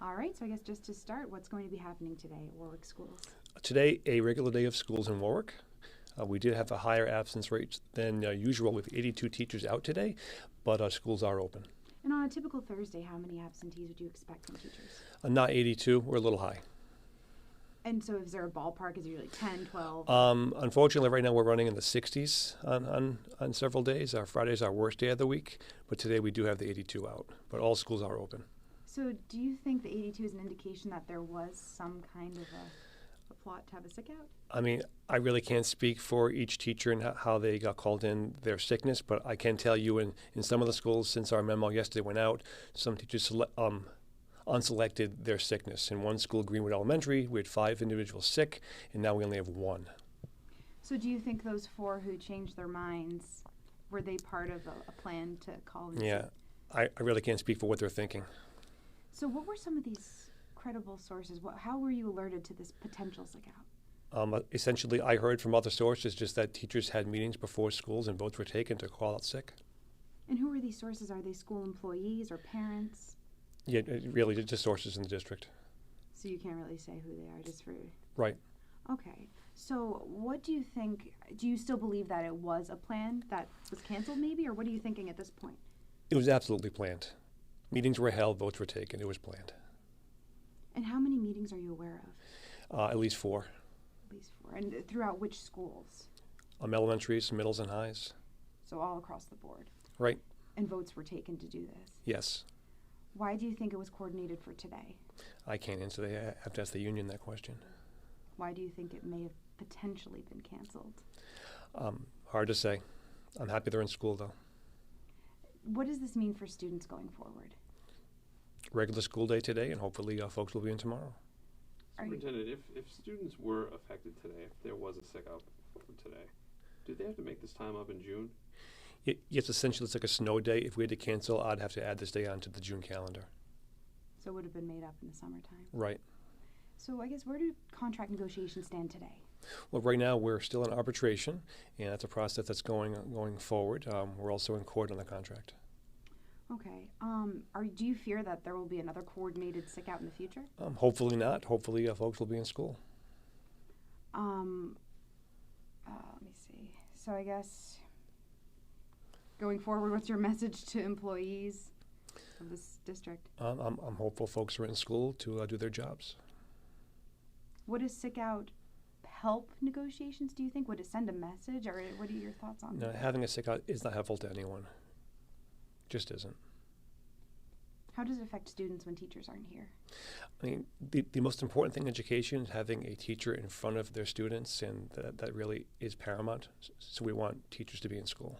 All right, so I guess just to start, what's going to be happening today at Warwick Schools? Today, a regular day of schools in Warwick. We did have a higher absence rate than usual with 82 teachers out today, but our schools are open. And on a typical Thursday, how many absentees would you expect from teachers? Not 82, we're a little high. And so is there a ballpark? Is it usually 10, 12? Unfortunately, right now we're running in the 60s on several days. Our Friday is our worst day of the week, but today we do have the 82 out, but all schools are open. So do you think the 82 is an indication that there was some kind of a plot to have a sick out? I mean, I really can't speak for each teacher and how they got called in their sickness, but I can tell you in some of the schools, since our memo yesterday went out, some teachers unselected their sickness. In one school, Greenwood Elementary, we had 5 individuals sick, and now we only have 1. So do you think those 4 who changed their minds, were they part of a plan to call in? Yeah, I really can't speak for what they're thinking. So what were some of these credible sources? How were you alerted to this potential sick out? Essentially, I heard from other sources just that teachers had meetings before schools and votes were taken to call out sick. And who are these sources? Are they school employees or parents? Yeah, really just sources in the district. So you can't really say who they are, just for... Right. Okay. So what do you think? Do you still believe that it was a plan that was canceled maybe? Or what are you thinking at this point? It was absolutely planned. Meetings were held, votes were taken. It was planned. And how many meetings are you aware of? At least 4. At least 4. And throughout which schools? Elementaries, middles, and highs. So all across the board. Right. And votes were taken to do this? Yes. Why do you think it was coordinated for today? I can't answer that. I have to ask the union that question. Why do you think it may have potentially been canceled? Hard to say. I'm happy they're in school, though. What does this mean for students going forward? Regular school day today, and hopefully folks will be in tomorrow. Superintendent, if students were affected today, if there was a sick out for today, do they have to make this time up in June? Yes, essentially it's like a snow day. If we had to cancel, I'd have to add this day onto the June calendar. So it would have been made up in the summertime? Right. So I guess where do contract negotiations stand today? Well, right now we're still in arbitration, and that's a process that's going forward. We're also in court on the contract. Okay. Do you fear that there will be another coordinated sick out in the future? Hopefully not. Hopefully folks will be in school. Let me see. So I guess going forward, what's your message to employees of this district? I'm hopeful folks are in school to do their jobs. Would a sick out help negotiations, do you think? Would it send a message, or what are your thoughts on that? Having a sick out is not helpful to anyone. Just isn't. How does it affect students when teachers aren't here? I mean, the most important thing in education is having a teacher in front of their students, and that really is paramount. So we want teachers to be in school.